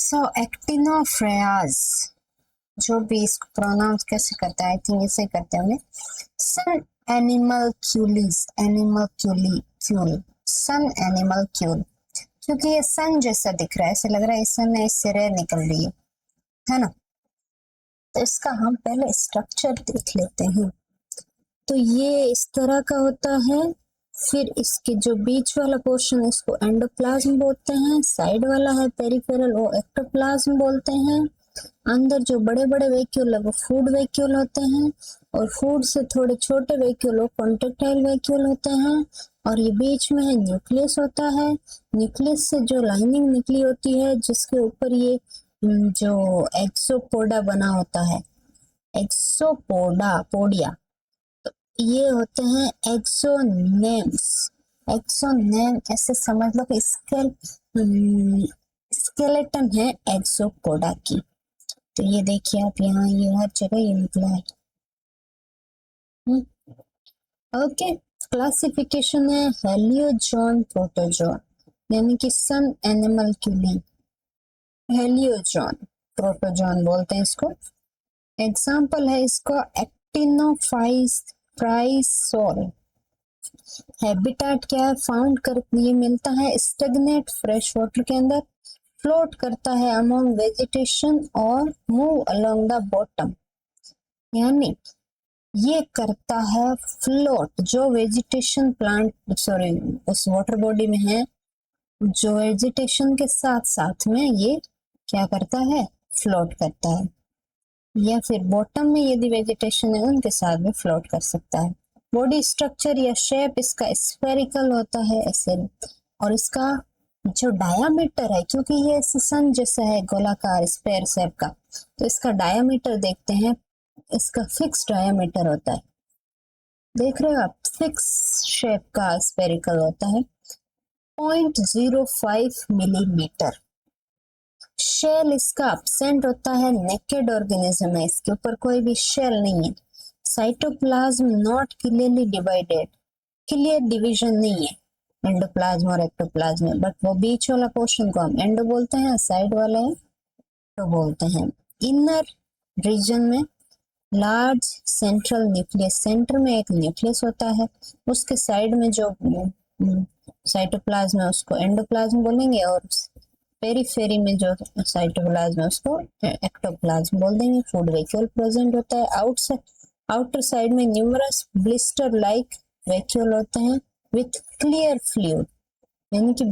सो एक्टिनोफ्रेयाज, जो भी इसको प्रोनाउंस कैसे करता है, आई थिंक इसे करते होंगे। सन एनिमलक्यूलिस, एनिमलक्यूल, सन एनिमलक्यूल, क्योंकि ये सन जैसा दिख रहा है, ऐसे लग रहा है इस समय इससे रेर निकल रही है ना। तो इसका हम पहले स्ट्रक्चर देख लेते हैं। तो ये इस तरह का होता है, फिर इसके जो बीच वाला पोर्शन है इसको एंडोप्लाज्म बोलते हैं, साइड वाला है पेरिफेरल वो एक्टोप्लाज्म बोलते हैं, अंदर जो बड़े बड़े वैक्यूल है वो फूड वैक्यूल होते हैं, और फूड से थोड़े छोटे वैक्यूल वो कॉन्ट्रेक्टाइल वैक्यूल होते हैं, और ये बीच में है न्यूक्लियस होता है। न्यूक्लियस से जो लाइनिंग निकली होती है जिसके ऊपर ये जो एक्सोपोडा बना होता है, पोडिया, तो ये होते हैं एक्सोनेम्स। एक्सोनेम ऐसे समझ लो कि स्केलेटन है एक्सोपोडा की। तो ये देखिए आप यहाँ, ये हर जगह ये निकला है। ओके, क्लासिफिकेशन है हेलियोजोन प्रोटोजोन, यानी कि सन एनिमलक्यूली हेलियोजोन प्रोटोजोन बोलते हैं इसको। एग्जाम्पल है इसको एक्टिनोफाइसोल। हैबिटेट क्या है, फाउंड कर ये मिलता है स्टेगनेट फ्रेश वाटर के अंदर, फ्लोट करता है अमोंग वेजिटेशन और मूव अलोंग द बॉटम, यानी ये करता है फ्लोट, जो वेजिटेशन प्लांट सॉरी उस वाटर बॉडी में है, जो वेजिटेशन के साथ साथ में ये क्या करता है, फ्लोट करता है, या फिर बॉटम में यदि वेजिटेशन है उनके साथ भी फ्लोट कर सकता है। बॉडी स्ट्रक्चर या शेप इसका स्फेरिकल होता है ऐसे, और इसका जो डायामीटर है, क्योंकि ये सन जैसा है गोलाकार स्पेयर शेप का, तो इसका डायामीटर देखते हैं, इसका फिक्स डायामीटर होता है, देख रहे हो आप, फिक्स शेप का स्फेरिकल होता है 0.05 मिलीमीटर। शेल इसका एब्सेंट होता है, नेकेड ऑर्गेनिज्म है, इसके ऊपर कोई भी शेल नहीं है। Cytoplasm not clearly divided, clear division नहीं है एंडोप्लाज्म और एक्टोप्लाज्म में, बट वो बीच वाला पोर्शन को हम एंडो बोलते हैं, साइड वाला है तो बोलते हैं। इनर रीजन में लार्ज सेंट्रल न्यूक्लियस, सेंटर में एक न्यूक्लियस होता है, उसके साइड में जो साइटोप्लाज्म है उसको एंडोप्लाज्म बोलेंगे, और पेरिफेरी में जो साइटोप्लाज्म है उसको एक्टोप्लाज्म बोल देंगे। फूड वैक्यूल प्रेजेंट होता है आउटर साइड में, न्यूमरस ब्लिस्टर लाइक वैक्यूल होते हैं विथ क्लियर फ्लूइड, यानी कि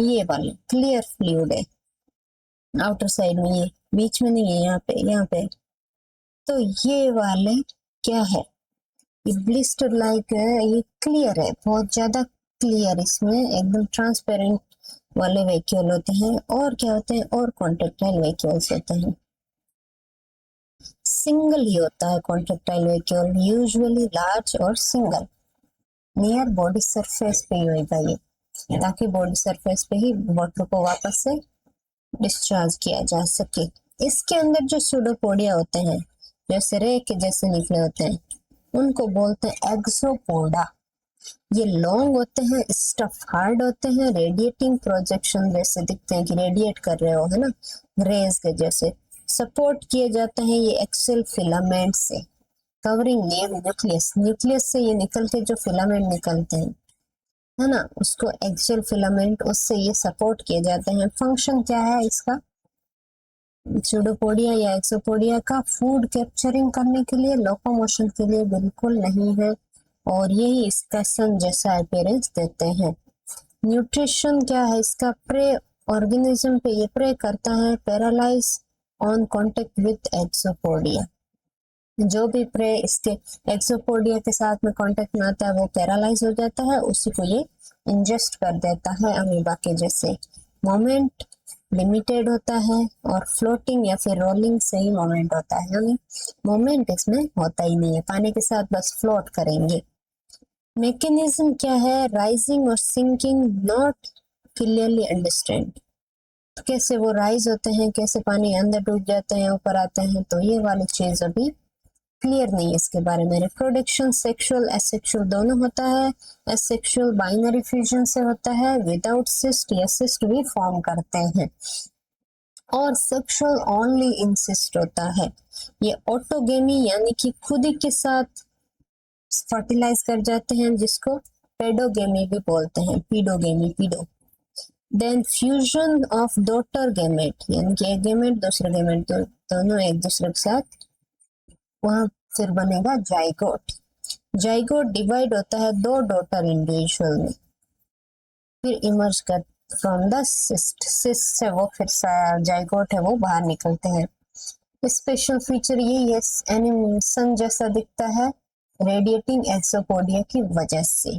ये वाले क्लियर फ्लूइड है आउटर साइड में, ये बीच में नहीं है, यहाँ पे। तो ये वाले क्या है, ये ब्लिस्टर लाइक है, ये क्लियर है, बहुत ज्यादा क्लियर, इसमें एकदम ट्रांसपेरेंट वाले वैक्यूल होते हैं। और क्या होते हैं, और कॉन्ट्रेक्टाइल वैक्यूल्स होते हैं। सिंगल ही होता है कॉन्ट्रेक्टाइल वैक्यूल, यूजुअली लार्ज और सिंगल, नियर बॉडी सरफेस पे ही होगा ये, ताकि बॉडी सरफेस पे ही वाटर को वापस से डिस्चार्ज किया जा सके। इसके अंदर जो सूडोपोडिया होते हैं, जैसे रे के जैसे निकले होते हैं, उनको बोलते हैं एक्सोपोडा। ये लॉन्ग होते हैं, स्टफ हार्ड होते हैं, रेडिएटिंग प्रोजेक्शन जैसे दिखते हैं कि रेडिएट कर रहे हो, है ना, रेज के जैसे। सपोर्ट किए जाते हैं ये एक्सेल फिलामेंट से, कवरिंग नियर न्यूक्लियस, न्यूक्लियस से ये निकल के जो फिलामेंट निकलते हैं, है ना, उसको एक्सेल फिलामेंट, उससे ये सपोर्ट किए जाते हैं। फंक्शन क्या है इसका, सूडोपोडिया या एक्सोपोडिया का, फूड कैप्चरिंग करने के लिए, लोकोमोशन के लिए बिल्कुल नहीं है, और यही इसका सन जैसा अपीयरेंस देते हैं। न्यूट्रिशन क्या है इसका, प्रे ऑर्गेनिज्म पे ये प्रे करता है, पैरालाइज ऑन कांटेक्ट विद एक्सोपोडिया, जो भी प्रे इसके एक्सोपोडिया के साथ में कांटेक्ट में आता है वो पैरालाइज हो जाता है, उसी को ये इंजेस्ट कर देता है अमीबा के जैसे। मोमेंट लिमिटेड होता है, और फ्लोटिंग या फिर रोलिंग से ही मोमेंट होता है, यानी मोमेंट इसमें होता ही नहीं है, पानी के साथ बस फ्लोट करेंगे। मैकेनिज्म क्या है, राइजिंग और सिंकिंग नॉट क्लियरली अंडरस्टैंड, तो कैसे वो राइज होते हैं, कैसे पानी अंदर डूब जाते हैं, ऊपर आते हैं, तो ये वाली चीज अभी क्लियर नहीं है इसके बारे में। रिप्रोडक्शन सेक्सुअल एसेक्सुअल दोनों होता है, एसेक्सुअल बाइनरी फ्यूजन से होता है, विदाउट सिस्ट या सिस्ट भी फॉर्म करते हैं। और सेक्सुअल ओनली इंसिस्ट होता है। ये ऑटोगेमी यानी कि खुद ही के साथ फर्टिलाइज कर जाते हैं, जिसको पेडोगेमी भी बोलते हैं, paedogamy, paedo. Then fusion of daughter gamete यानी कि एक गैमेट दूसरे गैमेट दोनों एक दूसरे के साथ, वहां फिर बनेगा जाइगोट। जाइगोट डिवाइड होता है दो डॉटर इंडिविजुअल में, फिर इमर्ज कर फ्रॉम द सिस्ट, सिस्ट से वो फिर जाइगोट है वो बाहर निकलते हैं। स्पेशल फीचर यही है, सन जैसा दिखता है रेडिएटिंग एक्सोपोडिया की वजह से,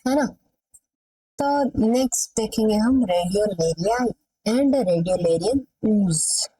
है ना। तो नेक्स्ट देखेंगे हम रेडियोलेरिया एंड रेडियोलेरियन ooze।